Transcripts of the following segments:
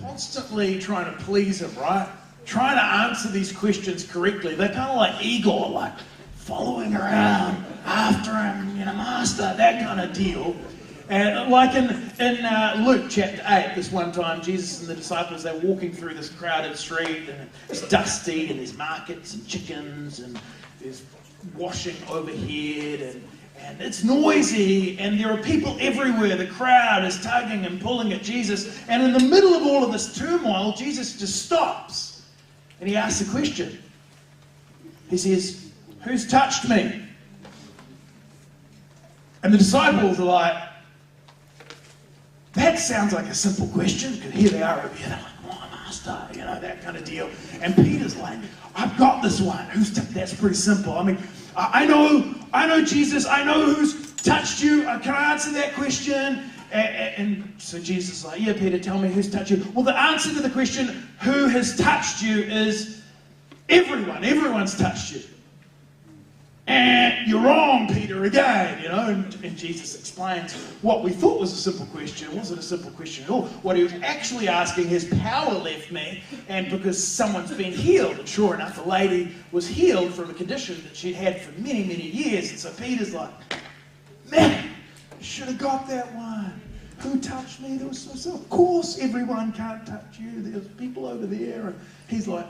constantly trying to please him, right? Trying to answer these questions correctly. They're kind of like Igor, like following around after him, master, that kind of deal. And like in Luke chapter 8, this one time, Jesus and the disciples, they're walking through this crowded street, and it's dusty, and there's markets and chickens, and there's washing overhead, and it's noisy, and there are people everywhere. The crowd is tugging and pulling at Jesus, and in the middle of all of this turmoil, Jesus just stops. And he asks a question. He says, "Who's touched me?" And the disciples are like, "That sounds like a simple question." Because here they are over here, they're like, "Oh, master," that kind of deal. And Peter's like, "I've got this one. That's pretty simple. I mean, I know Jesus. I know who's touched you. Can I answer that question?" And so Jesus is like, "Yeah, Peter, tell me who's touched you." Well, the answer to the question, who has touched you, is everyone. Everyone's touched you. And you're wrong, Peter, again, and Jesus explains what we thought was a simple question. It wasn't a simple question at all. What he was actually asking, has power left me? And because someone's been healed, and sure enough, the lady was healed from a condition that she'd had for many, many years. And so Peter's like, "Man, should have got that one. Who touched me?" There was so of course everyone can't touch you. There's people over there. And he's like,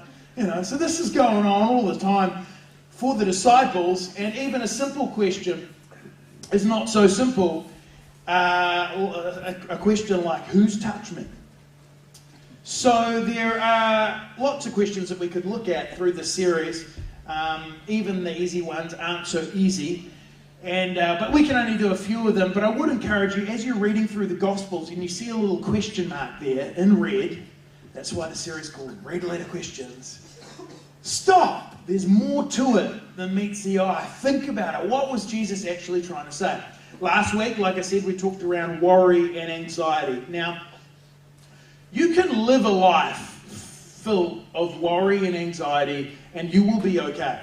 so this is going on all the time for the disciples, and even a simple question is not so simple. A question like, who's touched me? So there are lots of questions that we could look at through this series. Even the easy ones aren't so easy. But we can only do a few of them. But I would encourage you, as you're reading through the Gospels and you see a little question mark there in red, that's why the series is called Red Letter Questions. Stop! There's more to it than meets the eye. Think about it. What was Jesus actually trying to say? Last week, like I said, we talked around worry and anxiety. Now, you can live a life full of worry and anxiety, and you will be okay.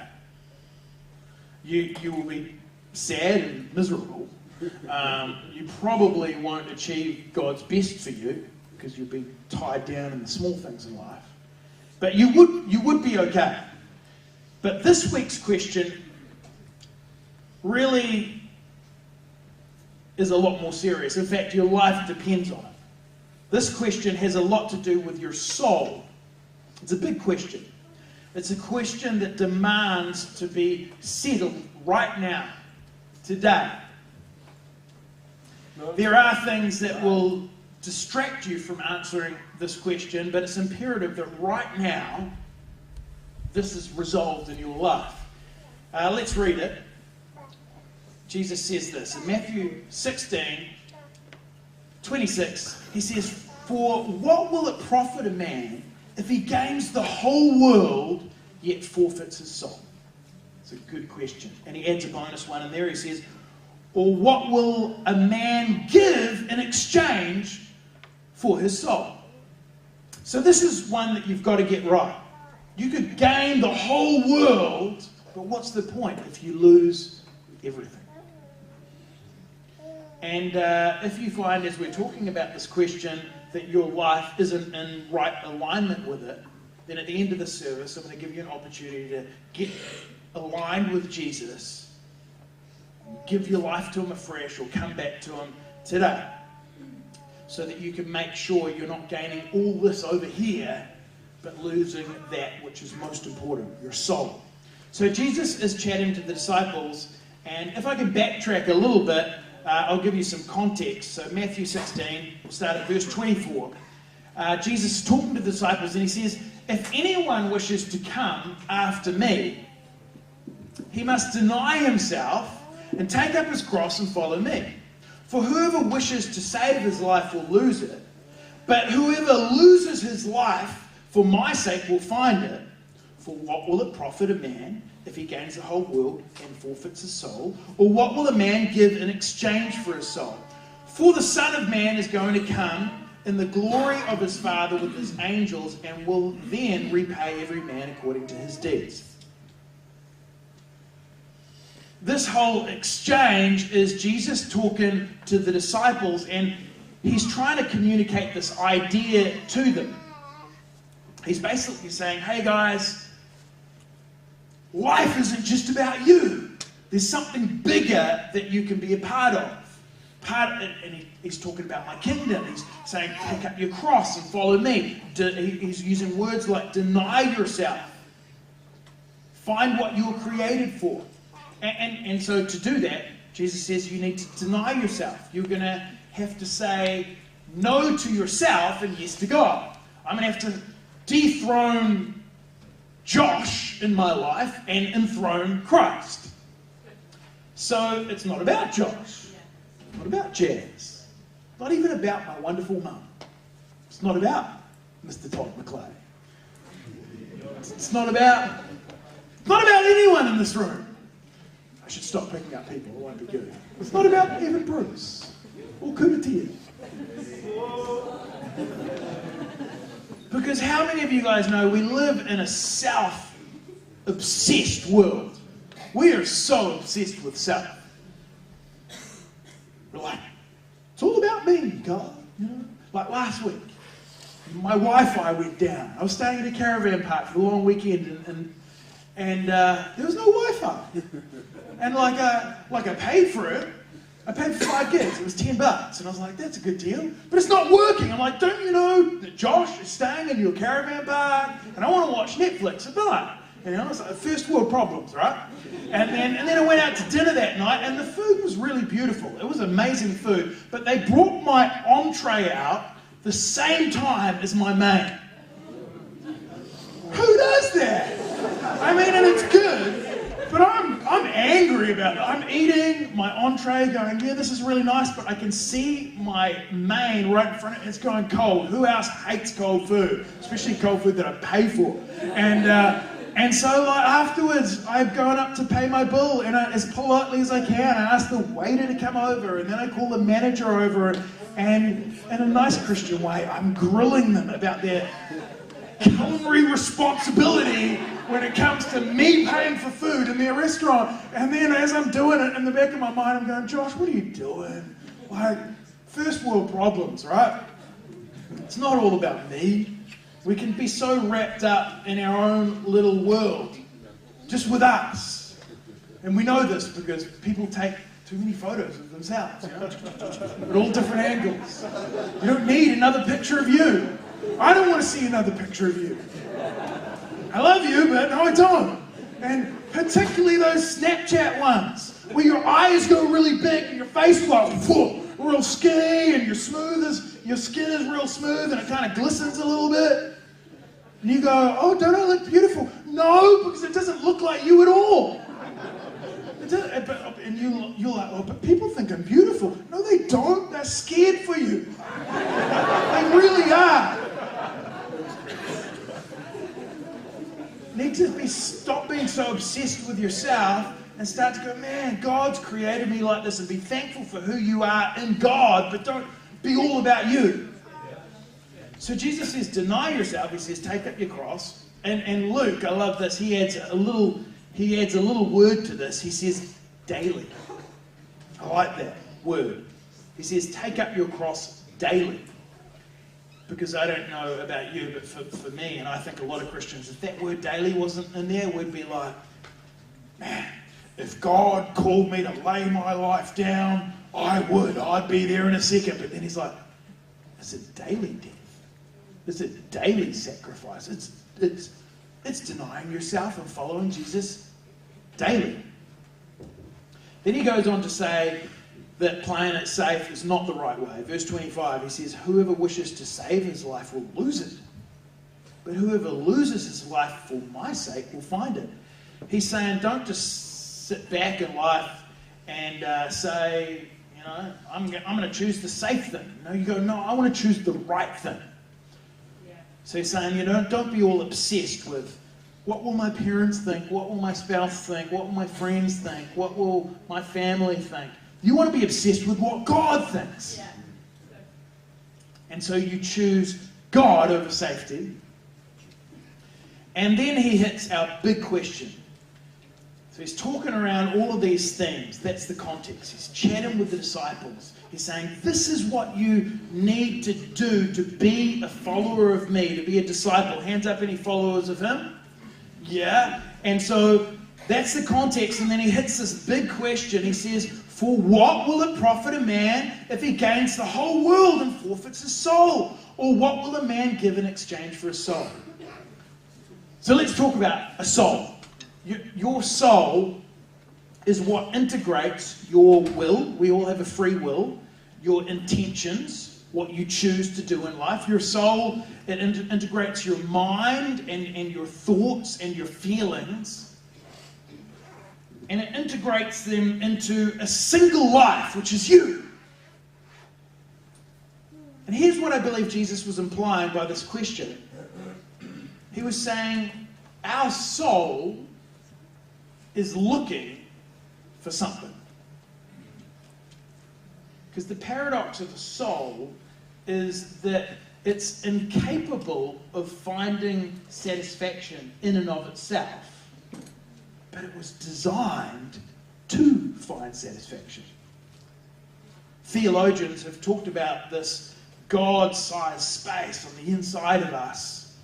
You will be sad and miserable. You probably won't achieve God's best for you because you'll be tied down in the small things in life. But you would be okay. But this week's question really is a lot more serious. In fact, your life depends on it. This question has a lot to do with your soul. It's a big question. It's a question that demands to be settled right now, today. There are things that will distract you from answering this question, but it's imperative that right now this is resolved in your life. Let's read it. Jesus says this in Matthew 16:26. He says, "For what will it profit a man if he gains the whole world yet forfeits his soul?" It's a good question. And he adds a bonus one in there. He says, "Or what will a man give in exchange for his soul?" So this is one that you've got to get right. You could gain the whole world, but what's the point if you lose everything? And if you find, as we're talking about this question, that your life isn't in right alignment with it, then at the end of the service, I'm going to give you an opportunity to get aligned with Jesus, give your life to him afresh, or come back to him today, so that you can make sure you're not gaining all this over here, but losing that which is most important, your soul. So Jesus is chatting to the disciples, and if I can backtrack a little bit, I'll give you some context. So Matthew 16, we'll start at verse 24. Jesus is talking to the disciples, and he says, "If anyone wishes to come after me, he must deny himself and take up his cross and follow me. For whoever wishes to save his life will lose it, but whoever loses his life for my sake will find it. For what will it profit a man if he gains the whole world and forfeits his soul? Or what will a man give in exchange for his soul? For the Son of Man is going to come in the glory of his Father with his angels, and will then repay every man according to his deeds." This whole exchange is Jesus talking to the disciples, and he's trying to communicate this idea to them. He's basically saying, hey guys, life isn't just about you. There's something bigger that you can be a part of. And he's talking about my kingdom. He's saying, pick up your cross and follow me. He's using words like deny yourself. Find what you were created for. And so to do that, Jesus says you need to deny yourself. You're going to have to say no to yourself and yes to God. I'm going to have to dethrone Josh in my life and enthrone Christ. So it's not about Josh, not about Jazz, not even about my wonderful mum. It's not about Mr. Todd McClay. It's not about anyone in this room. I should stop picking up people, it won't be good. It's not about even Bruce or Kudatia. Because how many of you guys know we live in a self-obsessed world? We are so obsessed with self. We're like, it's all about me, God. You know? Like last week, my Wi-Fi went down. I was staying at a caravan park for the long weekend, and there was no Wi-Fi. And like I paid for it. I paid for 5 gigs. It was $10. And I was like, that's a good deal. But it's not working. I'm like, don't you know that Josh is staying in your caravan park? And I want to watch Netflix at night. You know, it's like first world problems, right? And then I went out to dinner that night, and the food was really beautiful. It was amazing food. But they brought my entree out the same time as my main. Who does that? I mean, and it's good. But I'm angry about it. I'm eating my entree going, yeah, this is really nice, but I can see my main right in front of it. It's going cold. Who else hates cold food? Especially cold food that I pay for. And so like, afterwards, I've gone up to pay my bill, and as politely as I can, I ask the waiter to come over, and then I call the manager over, and in a nice Christian way, I'm grilling them about their culinary responsibility when it comes to me paying for food in their restaurant. And then as I'm doing it, in the back of my mind, I'm going, Josh, what are you doing? Like, first world problems, right? It's not all about me. We can be so wrapped up in our own little world, just with us. And we know this because people take too many photos of themselves, you know? At all different angles. You don't need another picture of you. I don't want to see another picture of you. I love you, but no, I don't. And particularly those Snapchat ones, where your eyes go really big and your face is like, real skinny, and your skin is real smooth, and it kind of glistens a little bit. And you go, oh, don't I look beautiful? No, because it doesn't look like you at all. And you're like, oh, but people think I'm beautiful. No, they don't. They're scared for you. They really are. Need to stop being so obsessed with yourself and start to go, man, God's created me like this, and be thankful for who you are in God, but don't be all about you. So Jesus says, deny yourself. He says, take up your cross. And Luke, I love this. He adds a little word to this. He says, daily. I like that word. He says, take up your cross daily. Because I don't know about you, but for me, and I think a lot of Christians, if that word daily wasn't in there, we'd be like, man, if God called me to lay my life down, I would. I'd be there in a second. But then he's like, it's a daily death. It's a daily sacrifice. It's denying yourself and following Jesus daily. Then he goes on to say that playing it safe is not the right way. Verse 25, he says, whoever wishes to save his life will lose it. But whoever loses his life for my sake will find it. He's saying, don't just sit back in life and say, you know, I'm going to choose the safe thing. No, you go, no, I want to choose the right thing. Yeah. So he's saying, you know, don't be all obsessed with what will my parents think, what will my spouse think, what will my friends think, what will my family think. You want to be obsessed with what God thinks. Yeah. And so you choose God over safety. And then he hits our big question. So he's talking around all of these things. That's the context. He's chatting with the disciples. He's saying, this is what you need to do to be a follower of me, to be a disciple. Hands up, any followers of him? Yeah. And so that's the context. And then he hits this big question. He says, for what will it profit a man if he gains the whole world and forfeits his soul? Or what will a man give in exchange for his soul? So let's talk about a soul. Your soul is what integrates your will. We all have a free will. Your intentions, what you choose to do in life. Your soul, it integrates your mind and your thoughts and your feelings. And it integrates them into a single life, which is you. And here's what I believe Jesus was implying by this question. He was saying, our soul is looking for something. Because the paradox of the soul is that it's incapable of finding satisfaction in and of itself, but it was designed to find satisfaction. Theologians have talked about this God-sized space on the inside of us,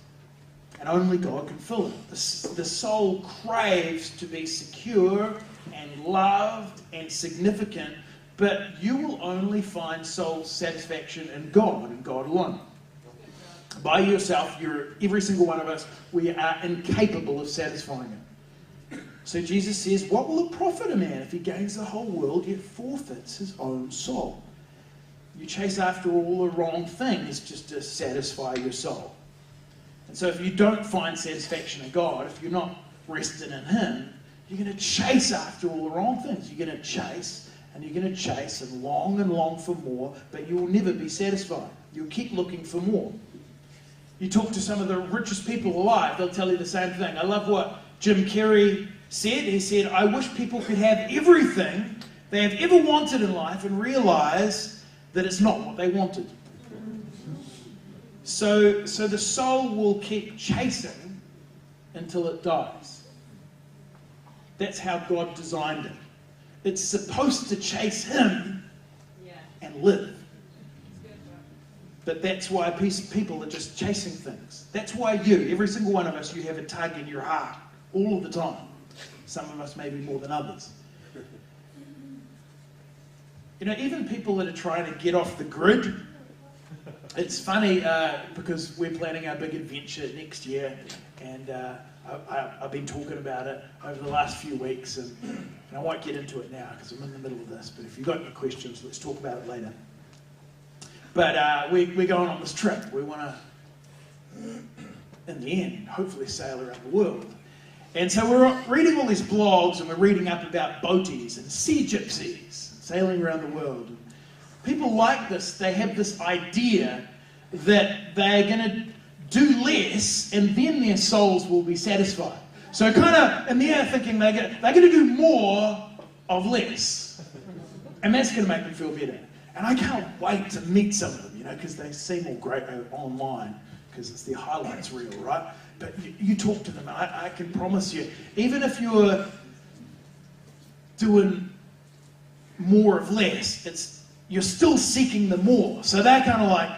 and only God can fill it. The soul craves to be secure and loved and significant, but you will only find soul satisfaction in God and God alone. By yourself, every single one of us, we are incapable of satisfying it. So Jesus says, what will it profit a man if he gains the whole world yet forfeits his own soul? You chase after all the wrong things just to satisfy your soul. And so if you don't find satisfaction in God, if you're not resting in him, you're going to chase after all the wrong things. You're going to chase and you're going to chase and long for more, but you will never be satisfied. You'll keep looking for more. You talk to some of the richest people alive, they'll tell you the same thing. I love what Jim Carrey said. He said, I wish people could have everything they have ever wanted in life and realize that it's not what they wanted. So the soul will keep chasing until it dies. That's how God designed it. It's supposed to chase him and live. But that's why people are just chasing things. That's why every single one of us, you have a tug in your heart all of the time. Some of us maybe more than others. You know, even people that are trying to get off the grid, it's funny because we're planning our big adventure next year, and I've been talking about it over the last few weeks, and I won't get into it now because I'm in the middle of this, but if you've got any questions, let's talk about it later. But we're going on this trip. We want to, in the end, hopefully sail around the world. And so we're reading all these blogs, and we're reading up about boaties and sea gypsies, sailing around the world. And people like this, they have this idea that they're going to do less and then their souls will be satisfied. So kind of, and they're thinking they're going to do more of less. And that's going to make them feel better. And I can't wait to meet some of them, you know, because they seem all great online, because it's their highlights reel, right? But you talk to them, and I can promise you, even if you're doing more of less, you're still seeking the more. So they're kind of like,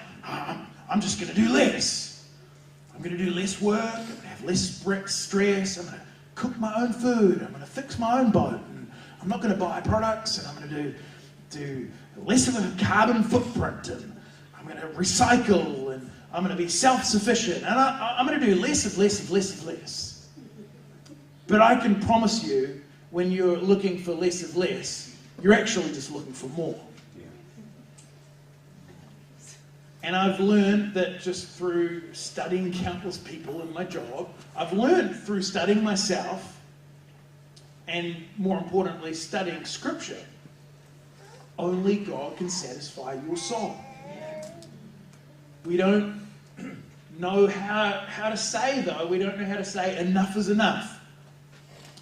I'm just going to do less. I'm going to do less work. I'm going to have less stress. I'm going to cook my own food. I'm going to fix my own boat. And I'm not going to buy products. And I'm going to do less of a carbon footprint. And I'm going to recycle. And I'm going to be self-sufficient. And I'm going to do less of less. But I can promise you, when you're looking for less of less, you're actually just looking for more. And I've learned that just through studying countless people in my job, I've learned through studying myself, and more importantly, studying Scripture, only God can satisfy your soul. We don't know how to say, though. We don't know how to say enough is enough.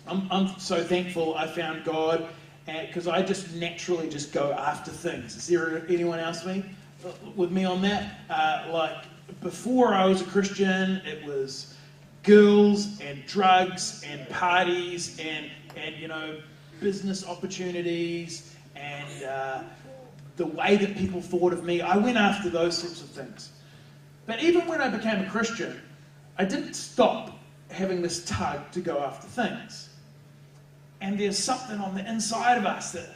I'm so thankful I found God, because I just naturally just go after things. Is there anyone else with me on that? Like, before I was a Christian, it was girls and drugs and parties and you know, business opportunities and the way that people thought of me. I went after those sorts of things. But even when I became a Christian, I didn't stop having this tug to go after things. And there's something on the inside of us that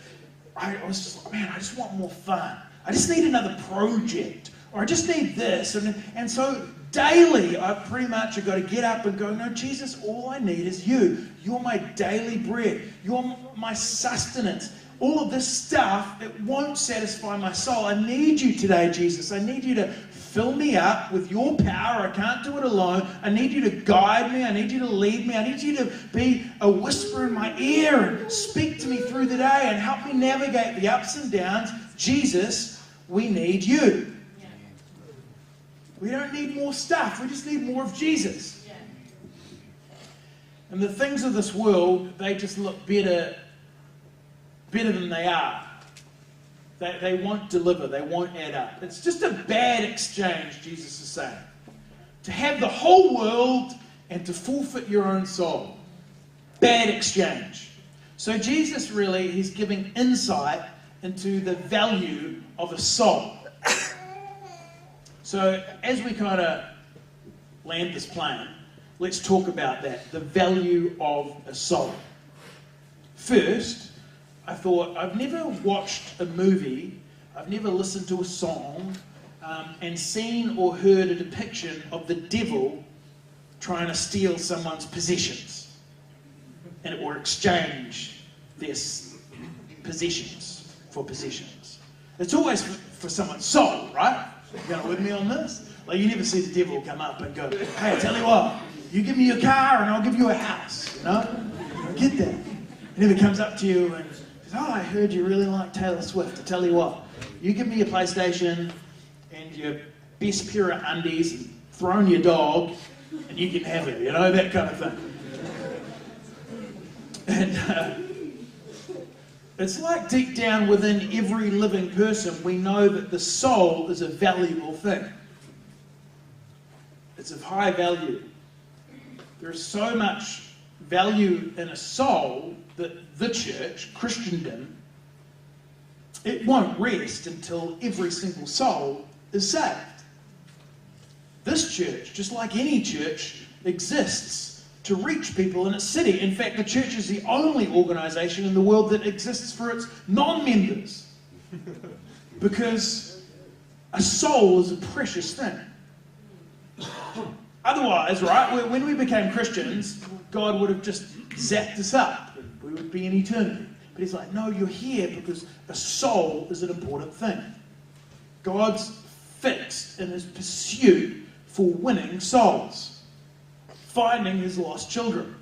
I was just like, man, I just want more fun. I just need another project. Or I just need this. And so daily, I pretty much have got to get up and go, no, Jesus, all I need is you. You're my daily bread. You're my sustenance. All of this stuff, it won't satisfy my soul. I need you today, Jesus. I need you to fill me up with your power. I can't do it alone. I need you to guide me. I need you to lead me. I need you to be a whisper in my ear and speak to me through the day and help me navigate the ups and downs. Jesus, we need you. Yeah. We don't need more stuff. We just need more of Jesus. Yeah. And the things of this world, they just look better than they are. They won't deliver. They won't add up. It's just a bad exchange, Jesus is saying. To have the whole world and to forfeit your own soul. Bad exchange. So Jesus really, he's giving insight into the value of a soul. So as we kind of land this plane, let's talk about that. The value of a soul. First, I thought, I've never watched a movie, I've never listened to a song, and seen or heard a depiction of the devil trying to steal someone's possessions, or exchange their possessions for possessions. It's always for someone's soul, right? You going with me on this? Like, you never see the devil come up and go, hey, I tell you what, you give me your car and I'll give you a house, you know? You don't get that. He never comes up to you and says, oh, I heard you really like Taylor Swift. I tell you what, you give me your PlayStation and your best pair of undies and throw in your dog and you can have it, you know, that kind of thing. And it's like deep down within every living person, we know that the soul is a valuable thing. It's of high value. There is so much value in a soul that the church, Christendom, it won't rest until every single soul is saved. This church, just like any church, exists to reach people in its city. In fact, the church is the only organisation in the world that exists for its non-members. Because a soul is a precious thing. Otherwise, right, when we became Christians, God would have just zapped us up. We would be in eternity. But he's like, no, you're here because a soul is an important thing. God's fixed in his pursuit for winning souls, finding his lost children.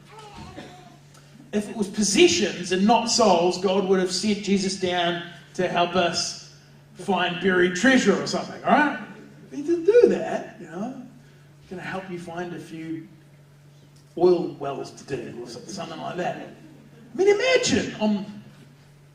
If it was possessions and not souls, God would have sent Jesus down to help us find buried treasure or something, all right? He didn't do that, you know. He's going to help you find a few oil wells to dig or something like that. I mean, imagine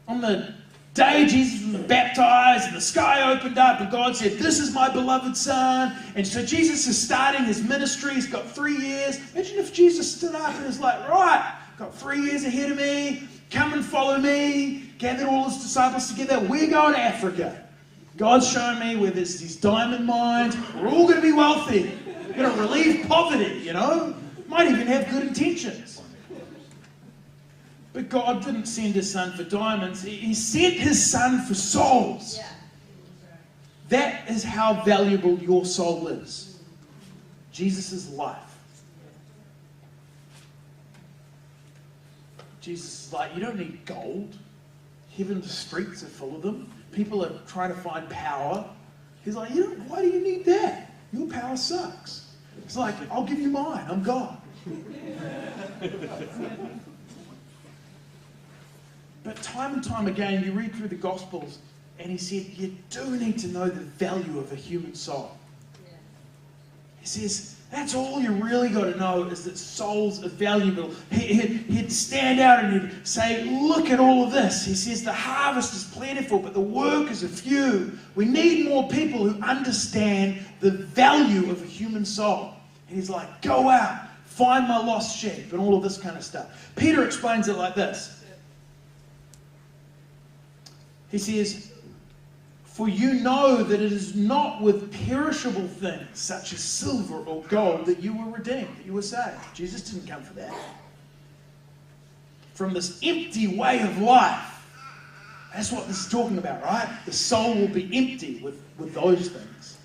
on the day Jesus was baptized and the sky opened up and God said, this is my beloved son. And so Jesus is starting his ministry. He's got 3 years. Imagine if Jesus stood up and was like, right, got 3 years ahead of me. Come and follow me. Gathered all his disciples together. We're going to Africa. God's showing me where there's these diamond mines. We're all going to be wealthy. We're going to relieve poverty, you know. Might even have good intentions. But God didn't send his son for diamonds. He sent his son for souls. Yeah. That is how valuable your soul is. Jesus' life. Jesus is like, you don't need gold. Heaven's streets are full of them. People are trying to find power. He's like, why do you need that? Your power sucks. It's like, I'll give you mine. I'm God. But time and time again, you read through the Gospels, and he said, you do need to know the value of a human soul. Yeah. He says, that's all you really got to know is that souls are valuable. He'd stand out and he'd say, look at all of this. He says, the harvest is plentiful, but the workers are few. We need more people who understand the value of a human soul. And he's like, go out, find my lost sheep, and all of this kind of stuff. Peter explains it like this. He says, For you know that it is not with perishable things, such as silver or gold, that you were redeemed, that you were saved. Jesus didn't come for that. From this empty way of life. That's what this is talking about, right? The soul will be empty with those things.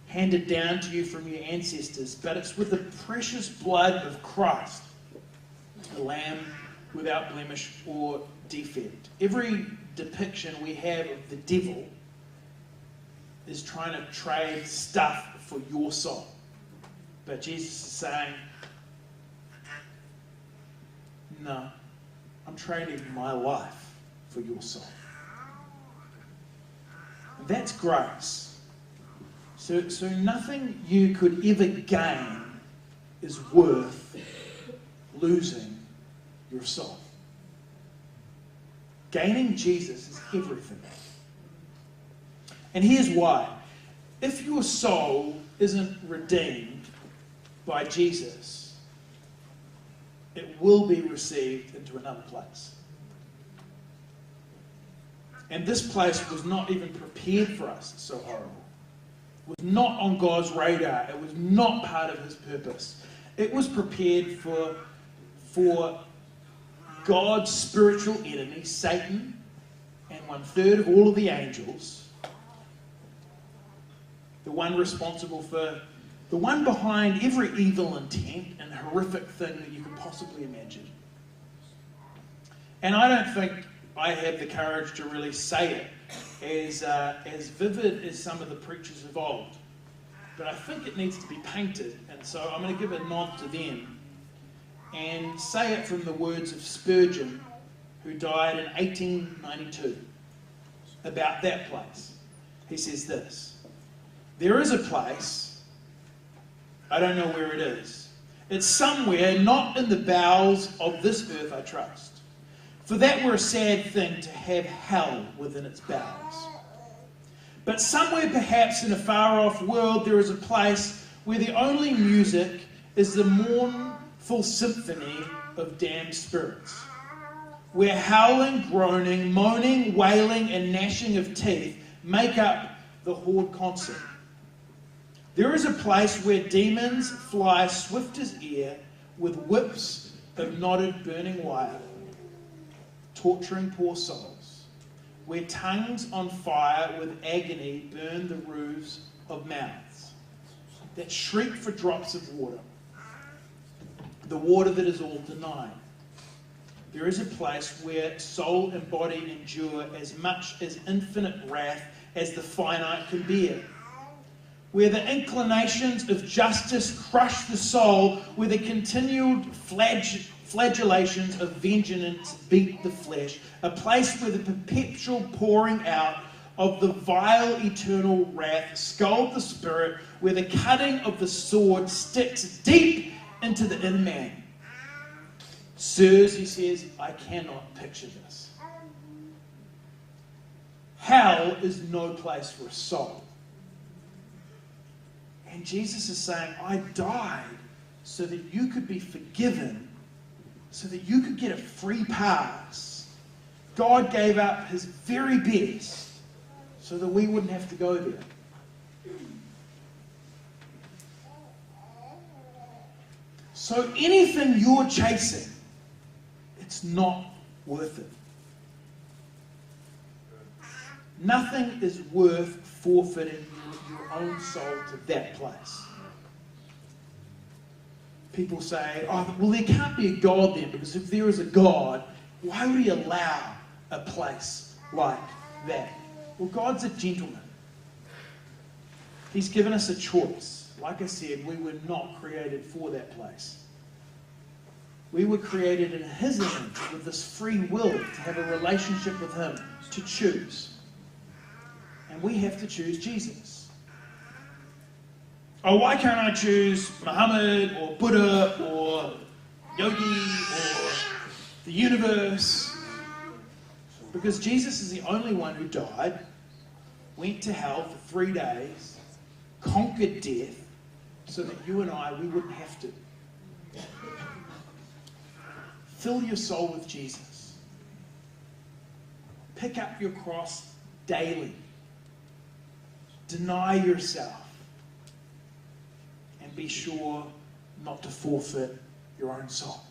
Handed down to you from your ancestors, but it's with the precious blood of Christ, the Lamb without blemish or defect. Every depiction we have of the devil is trying to trade stuff for your soul. But Jesus is saying, no, I'm trading my life for your soul. And that's grace. So nothing you could ever gain is worth losing your soul. Gaining Jesus is everything. And here's why. If your soul isn't redeemed by Jesus, it will be received into another place. And this place was not even prepared for us. It's so horrible. It was not on God's radar. It was not part of his purpose. It was prepared for God's spiritual enemy, Satan, and 1/3 of all of the angels, the one responsible for, the one behind every evil intent and horrific thing that you could possibly imagine. And I don't think I have the courage to really say it as vivid as some of the preachers of old. But I think it needs to be painted, and so I'm going to give a nod to them and say it from the words of Spurgeon, who died in 1892, about that place. He says this: there is a place, I don't know where it is. It's somewhere not in the bowels of this earth, I trust. For that were a sad thing to have hell within its bowels. But somewhere perhaps in a far-off world there is a place where the only music is the mournful symphony of damned spirits, where howling, groaning, moaning, wailing, and gnashing of teeth make up the horde concert. There is a place where demons fly swift as air with whips of knotted burning wire, torturing poor souls, where tongues on fire with agony burn the roofs of mouths that shriek for drops of water, the water that is all denied. There is a place where soul and body endure as much as infinite wrath as the finite can bear, where the inclinations of justice crush the soul, where the continued flagellations of vengeance beat the flesh, a place where the perpetual pouring out of the vile eternal wrath scald the spirit, where the cutting of the sword sticks deep into the inner man. Sirs, he says, I cannot picture this. Hell is no place for a soul. And Jesus is saying, I died so that you could be forgiven, so that you could get a free pass. God gave up his very best so that we wouldn't have to go there. So anything you're chasing, it's not worth it. Nothing is worth forfeiting your own soul to that place. People say, oh, well, there can't be a God then, because if there is a God, why would he allow a place like that? Well, God's a gentleman. He's given us a choice. Like I said, we were not created for that place. We were created in his image with this free will to have a relationship with him, to choose. And we have to choose Jesus. Oh, why can't I choose Muhammad or Buddha or Yogi or the universe? Because Jesus is the only one who died, went to hell for 3 days, conquered death, so that you and I, we wouldn't have to. Fill your soul with Jesus. Pick up your cross daily. Deny yourself. And be sure not to forfeit your own soul.